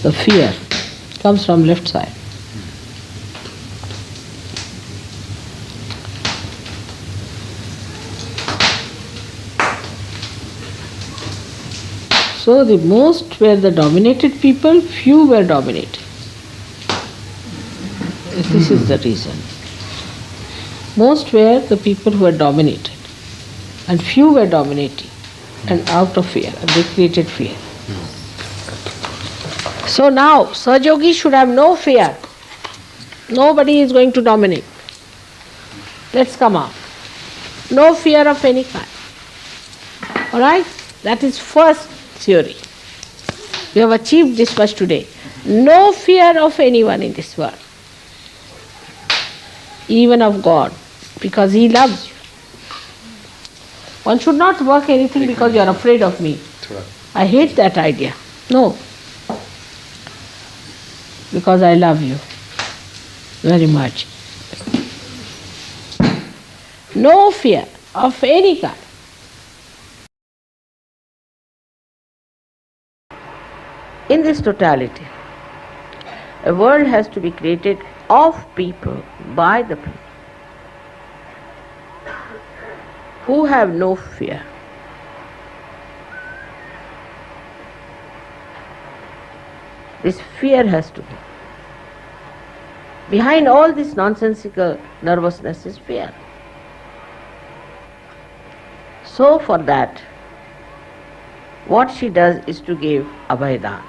the fear, comes from left side. So the most were the dominated people, few were dominated. This is the reason. Most were the people who were dominated, and few were dominating, and out of fear, and they created fear. So now, Sahaja should have no fear. Nobody is going to dominate. Let's come out. No fear of any kind. Alright? That is first theory. We have achieved this much today. No fear of anyone in this world. Even of God, because He loves you. One should not work anything because you are afraid of me. I hate that idea. No. Because I love you very much. No fear of any kind. In this totality, a world has to be created of people, by the people, who have no fear. This fear has to be. Behind all this nonsensical nervousness is fear. So for that, what she does is to give Abhaydan.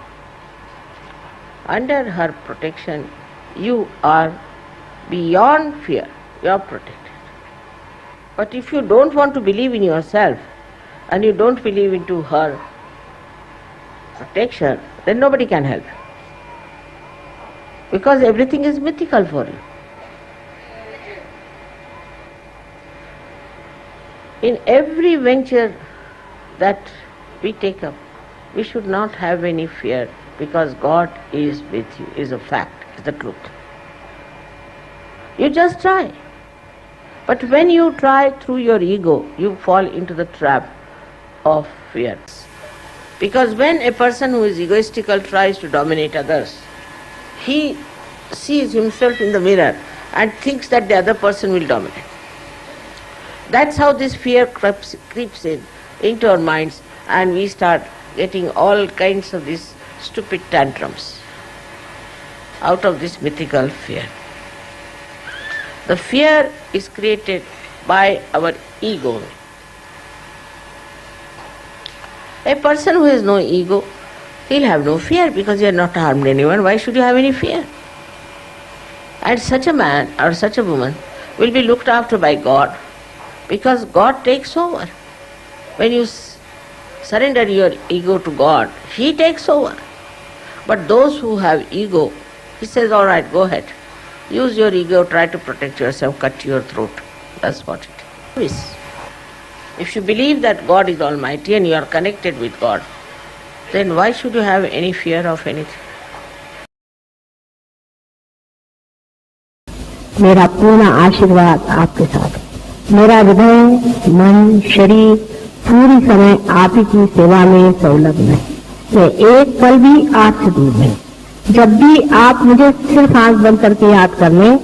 Under her protection, you are beyond fear, you are protected. But if you don't want to believe in yourself, and you don't believe into her protection, then nobody can help you. Because everything is mythical for you. In every venture that we take up, we should not have any fear, because God is with you, is a fact, is the truth. You just try. But when you try through your ego, you fall into the trap of fear. Because when a person who is egoistical tries to dominate others, he sees himself in the mirror and thinks that the other person will dominate. That's how this fear creeps in into our minds, and we start getting all kinds of these stupid tantrums out of this mythical fear. The fear is created by our ego. A person who has no ego, he'll have no fear because he has not harmed anyone. Why should you have any fear? And such a man or such a woman will be looked after by God, because God takes over. When you surrender your ego to God, He takes over. But those who have ego, He says, all right, go ahead. Use your ego, try to protect yourself, cut your throat. That's what it is. If you believe that God is Almighty and you are connected with God, then why should you have any fear of anything? मेरा पूर्ण आशीर्वाद आपके साथ। मेरा हृदय, मन, शरीर पूरी समय आप ही की सेवा में संलग्न है। मैं एक पल भी आपसे दूर नहीं। जब भी आप मुझे सिर्फ आंख बंद करके याद कर लें,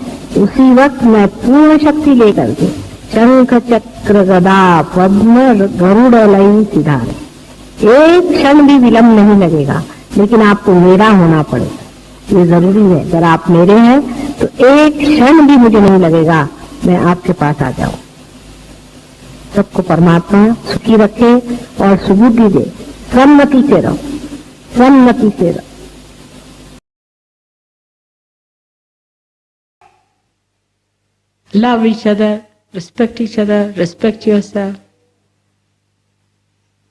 उसी वक्त मैं पूर्ण शक्ति लेकर के शंख, चक्र, गदा, पद्म, गरुड़ लई सिधारे। एक क्षण भी विलंब नहीं लगेगा, लेकिन आपको मेरा होना पड़ेगा। ये जरूरी है। अगर आप मेरे हैं तो एक क्षण भी मुझे नहीं लगेगा मैं आपके पास आ जाऊं। सबको परमात्मा सुखी रखे और सुबुद्धि दे। सन्मति से रहो, सन्मति से रहो। Love each other, respect yourself.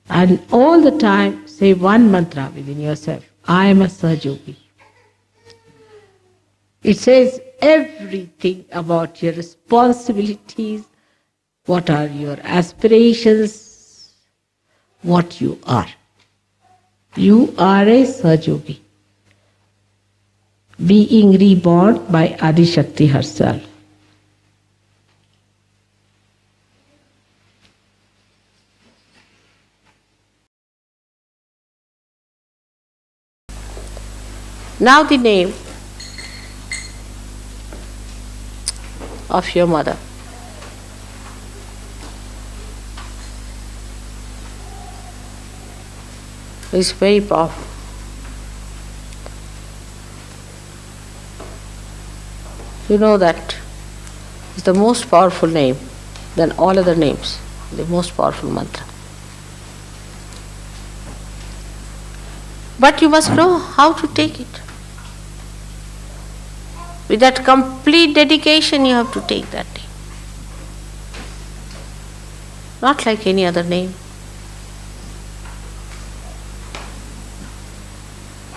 And all the time say one mantra within yourself, I am a Sahajogi. It says everything about your responsibilities, what are your aspirations, what you are. You are a Sahajogi, being reborn by Adi Shakti herself. Now the name of your mother. Is very powerful. You know that is the most powerful name than all other names, the most powerful mantra. But you must know how to take it. With that complete dedication, you have to take that name. Not like any other name.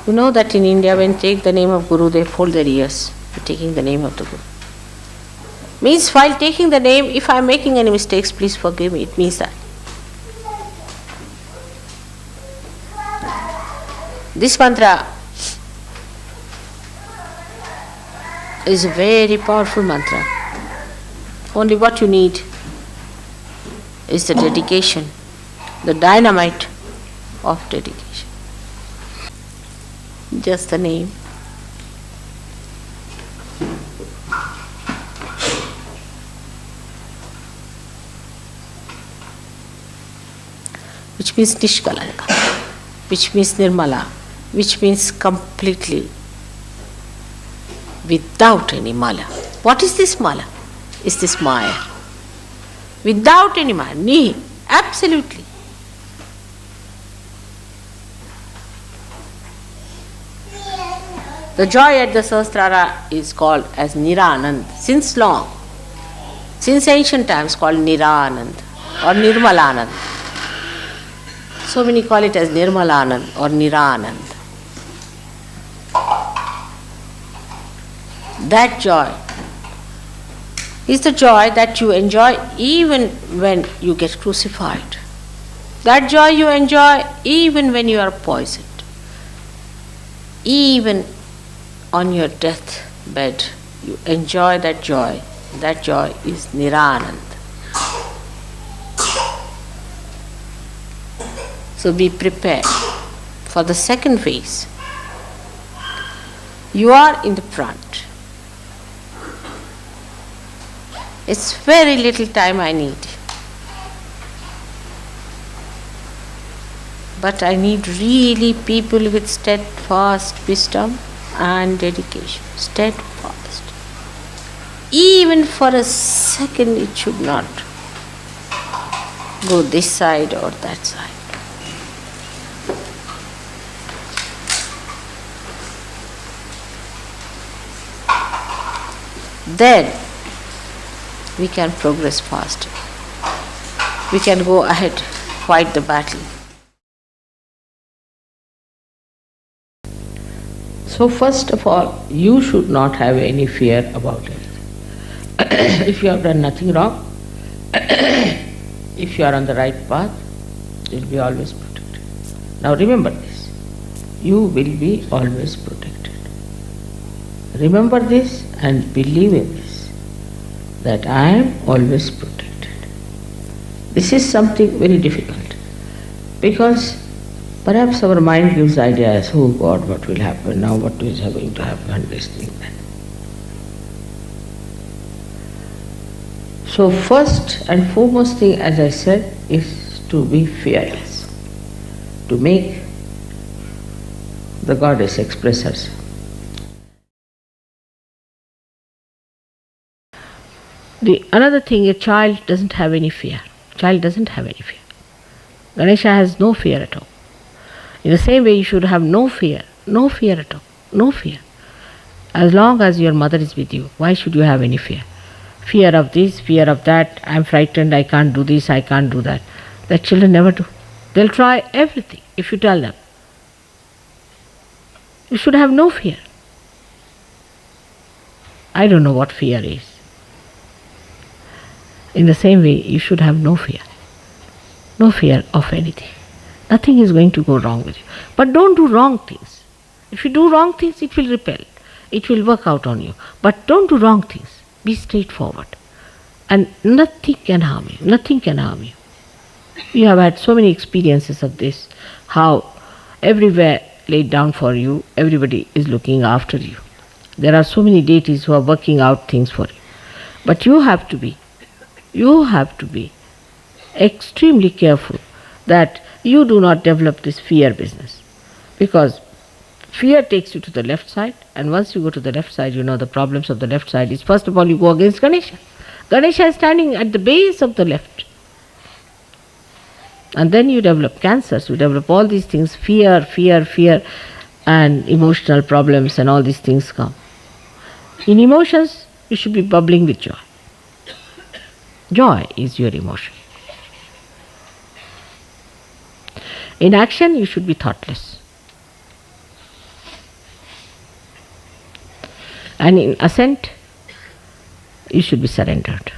You know that in India, when they take the name of Guru, they fold their ears for taking the name of the Guru. Means while taking the name, if I am making any mistakes, please forgive me. It means that. This mantra is a very powerful mantra. Only what you need is the dedication, the dynamite of dedication. Just the name. Which means Nishkalanka, which means Nirmala, which means completely without any mala. What is this mala? Is this Maya? Without any maya, nihi, absolutely. The joy at the Sahasrara is called as Niranand since long, since ancient times called Niranand or Nirmalanand. So many call it as Nirmalanand or Niranand. That joy is the joy that you enjoy even when you get crucified. That joy you enjoy even when you are poisoned. Even on your deathbed, you enjoy that joy. That joy is Niranand. So be prepared for the second phase. You are in the front. It's very little time I need. But I need really people with steadfast wisdom and dedication. Steadfast. Even for a second it should not go this side or that side. Then we can progress faster. We can go ahead, fight the battle. So first of all, you should not have any fear about anything. If you have done nothing wrong, if you are on the right path, you will be always protected. Now remember this, you will be always protected. Remember this and believe in this, that I am always protected. This is something very difficult, because perhaps our mind gives ideas, oh God, what will happen now, what is going to happen, this thing, that. So first and foremost thing, as I said, is to be fearless, to make the goddess express herself. Another thing, a child doesn't have any fear. Child doesn't have any fear. Ganesha has no fear at all. In the same way, you should have no fear at all, no fear. As long as your mother is with you, why should you have any fear? Fear of this, fear of that, I'm frightened, I can't do this, I can't do that. That children never do. They'll try everything if you tell them. You should have no fear. I don't know what fear is. In the same way, you should have no fear. No fear of anything. Nothing is going to go wrong with you. But don't do wrong things. If you do wrong things, it will repel. It will work out on you. But don't do wrong things. Be straightforward. And nothing can harm you. Nothing can harm you. You have had so many experiences of this, how everywhere laid down for you, everybody is looking after you. There are so many deities who are working out things for you. But you have to be extremely careful that you do not develop this fear business. Because fear takes you to the left side, and once you go to the left side, you know the problems of the left side is, first of all, you go against Ganesha. Ganesha is standing at the base of the left. And then you develop cancers, you develop all these things, fear, and emotional problems, and all these things come. In emotions, you should be bubbling with joy. Joy is your emotion. In action, you should be thoughtless. And in assent, you should be surrendered.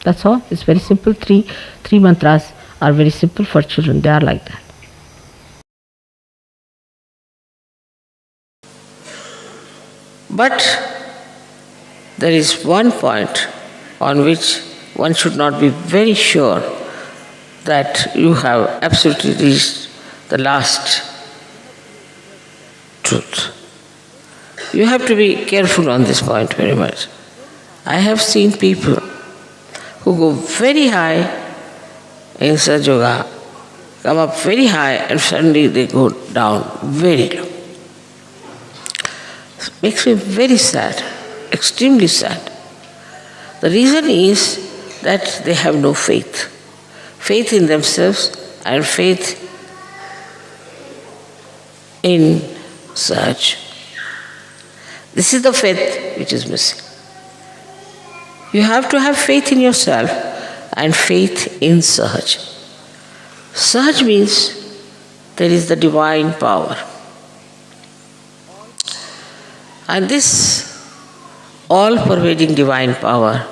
That's all. It's very simple. Three mantras are very simple for children. They are like that. But there is one point on which one should not be very sure that you have absolutely reached the last truth. You have to be careful on this point very much. I have seen people who go very high in Sahaja Yoga, come up very high, and suddenly they go down very low. It makes me very sad, extremely sad. The reason is that they have no faith. Faith in themselves and faith in Sahaj. This is the faith which is missing. You have to have faith in yourself and faith in Sahaj. Sahaj means there is the divine power. And this all-pervading divine power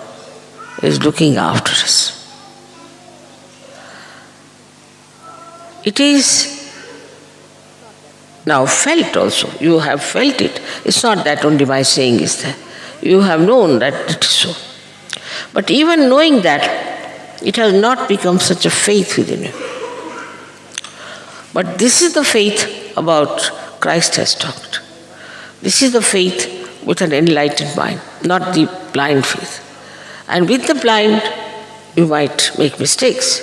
is looking after us. It is now felt also. You have felt it. It's not that only my saying is there. You have known that it is so. But even knowing that, it has not become such a faith within you. But this is the faith about Christ has talked. This is the faith with an enlightened mind, not the blind faith. And with the blind, you might make mistakes.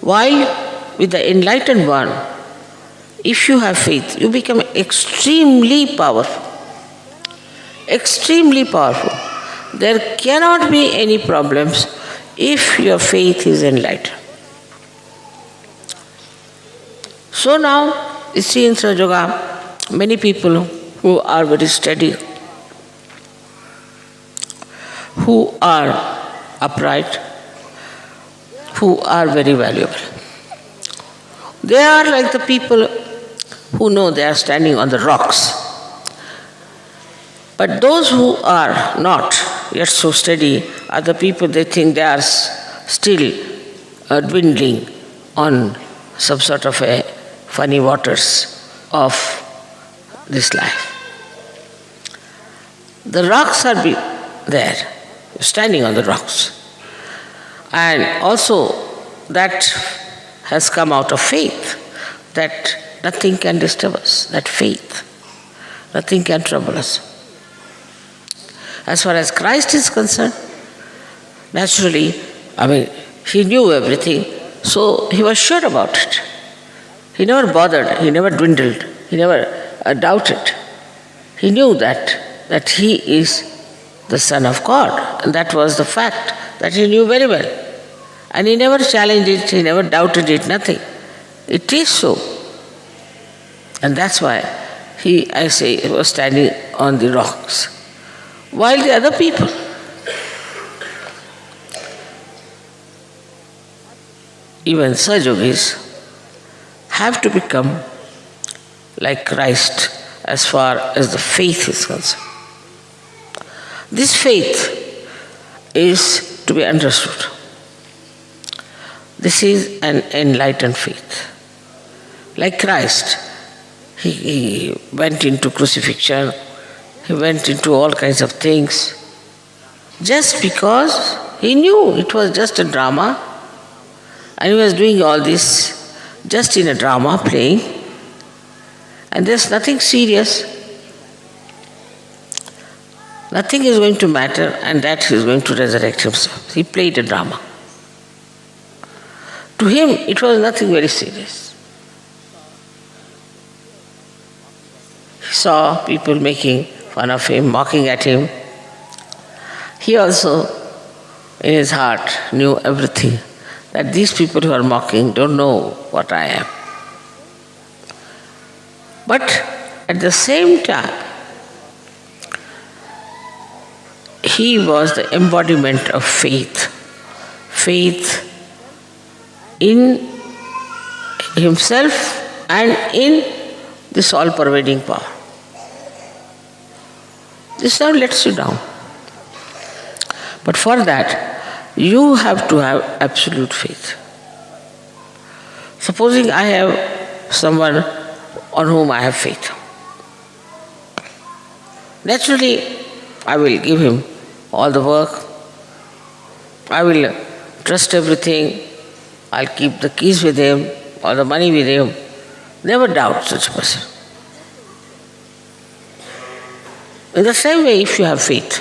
While with the enlightened one, if you have faith, you become extremely powerful. Extremely powerful. There cannot be any problems if your faith is enlightened. So now, you see in Sahaja Yoga, many people who are very steady, who are upright, who are very valuable. They are like the people who know they are standing on the rocks. But those who are not yet so steady are the people they think they are still dwindling on some sort of a funny waters of this life. The rocks are there, standing on the rocks. And also that has come out of faith, that nothing can disturb us, that faith, nothing can trouble us. As far as Christ is concerned, naturally, he knew everything, so he was sure about it. He never bothered, he never dwindled, he never doubted. He knew that he is the Son of God, and that was the fact that he knew very well. And he never challenged it, he never doubted it, nothing. It is so. And that's why he was standing on the rocks. While the other people, even Sahaja Yogis, have to become like Christ as far as the faith is concerned. This faith is to be understood. This is an enlightened faith. Like Christ, he went into crucifixion, he went into all kinds of things, just because he knew it was just a drama, and he was doing all this just in a drama, playing. And there's nothing serious. Nothing is going to matter, and that he is going to resurrect himself. He played a drama. To him, it was nothing very serious. He saw people making fun of him, mocking at him. He also, in his heart, knew everything, that these people who are mocking don't know what I am. But at the same time, he was the embodiment of faith. Faith in himself and in this all-pervading power. This now lets you down. But for that, you have to have absolute faith. Supposing I have someone on whom I have faith. Naturally, I will give him all the work. I will trust everything. I'll keep the keys with him, or the money with him. Never doubt such a person. In the same way, if you have faith,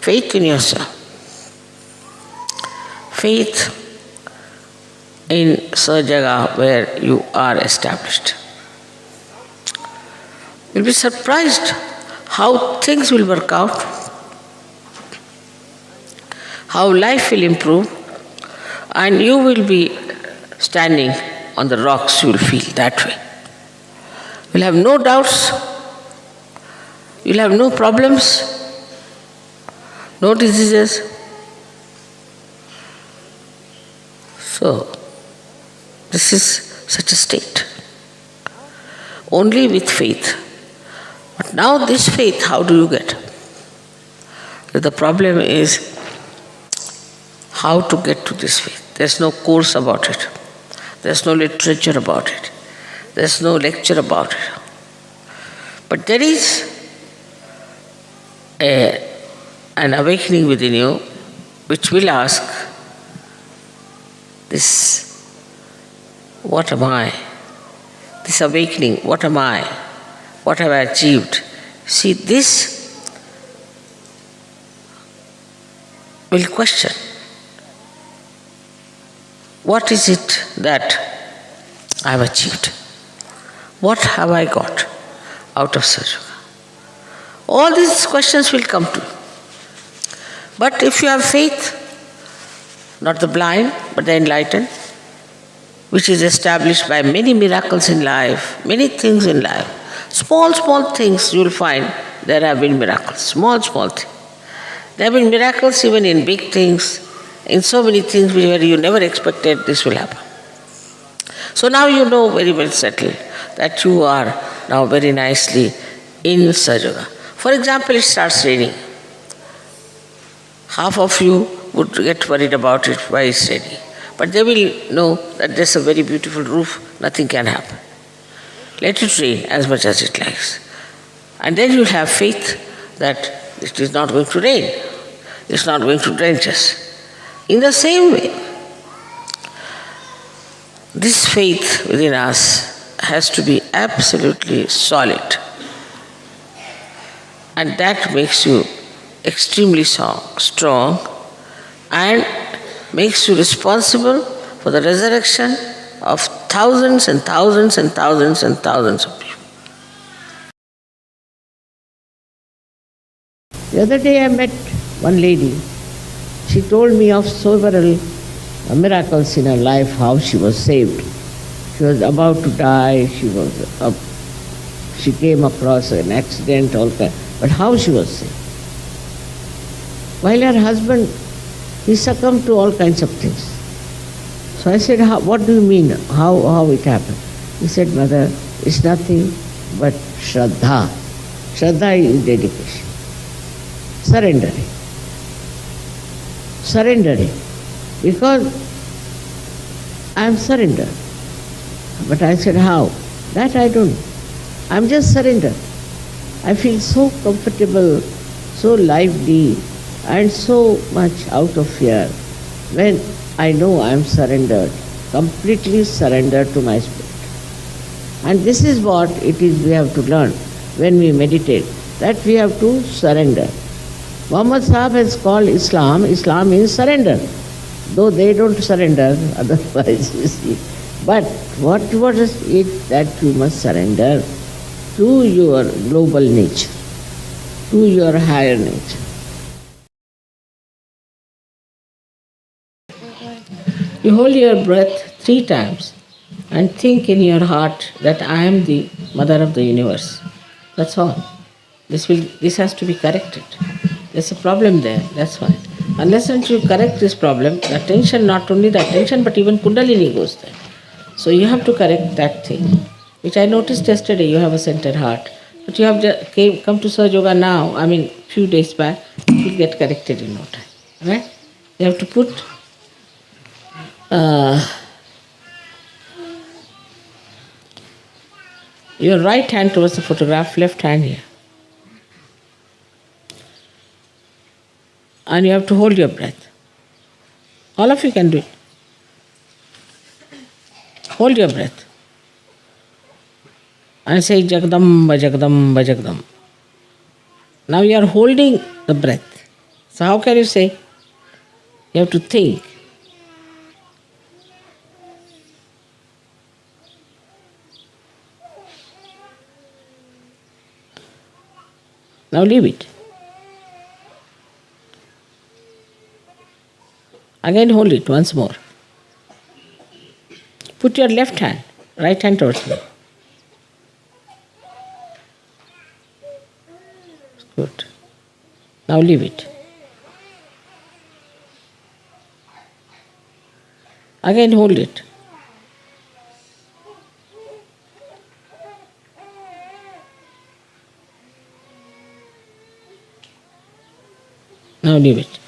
faith in yourself, faith in Sajaga where you are established, you'll be surprised how things will work out, how life will improve, and you will be standing on the rocks, you will feel that way. You'll have no doubts, you'll have no problems, no diseases. So, this is such a state. Only with faith. But now this faith, how do you get? The problem is how to get to this faith. There's no course about it. There's no literature about it. There's no lecture about it. But there is an awakening within you which will ask this, what am I? This awakening, what am I? What have I achieved? See, this will question. What is it that I have achieved? What have I got out of Sajaga? All these questions will come to you. But if you have faith, not the blind, but the enlightened, which is established by many miracles in life, many things in life, small, small things you will find there have been miracles, small, small things. There have been miracles even in big things, in so many things where you never expected this will happen. So now you know very well settled that you are now very nicely in Sajaga. For example, it starts raining. Half of you would get worried about it, why it's raining. But they will know that there's a very beautiful roof, nothing can happen. Let it rain as much as it likes. And then you'll have faith that it is not going to rain. It's not going to drench us. In the same way, this faith within us has to be absolutely solid. And that makes you extremely strong and makes you responsible for the resurrection of thousands and thousands and thousands and thousands of people. The other day I met one lady. She told me of several miracles in her life, how she was saved. She was about to die, she came across an accident, all kind, but how she was saved. While her husband, he succumbed to all kinds of things. So I said, what do you mean? How it happened? He said, Mother, it's nothing but Shraddha. Shraddha is dedication. Surrendering. Surrendering. Because I am surrendered. But I said, how? That I don't know. I'm just surrendered. I feel so comfortable, so lively, and so much out of fear when I know I am surrendered, completely surrendered to my spirit. And this is what it is we have to learn when we meditate, that we have to surrender. Muhammad Sahib has called Islam, Islam means surrender. Though they don't surrender, otherwise you see. But what is it that you must surrender? To your global nature, to your higher nature. You hold your breath 3 times and think in your heart that I am the mother of the universe. That's all. This has to be corrected. There's a problem there, that's why. Unless you correct this problem, the attention, not only the attention, but even Kundalini goes there. So you have to correct that thing, which I noticed yesterday. You have a centered heart, but you have come to Sahaja Yoga now. I mean, few days back, it will get corrected in no time. Right? You have to put your right hand towards the photograph, left hand here, and you have to hold your breath. All of you can do it. Hold your breath and say Jagdamba, Jagdamba, Jagdamba. Now you are holding the breath. So how can you say? You have to think. Now leave it. Again hold it once more. Put your left hand, right hand towards me. Good. Now leave it. Again hold it. Now leave it.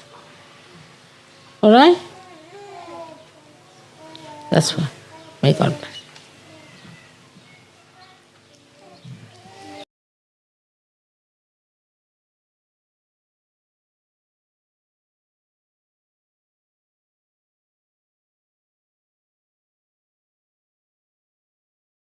All right? That's fine. May God bless.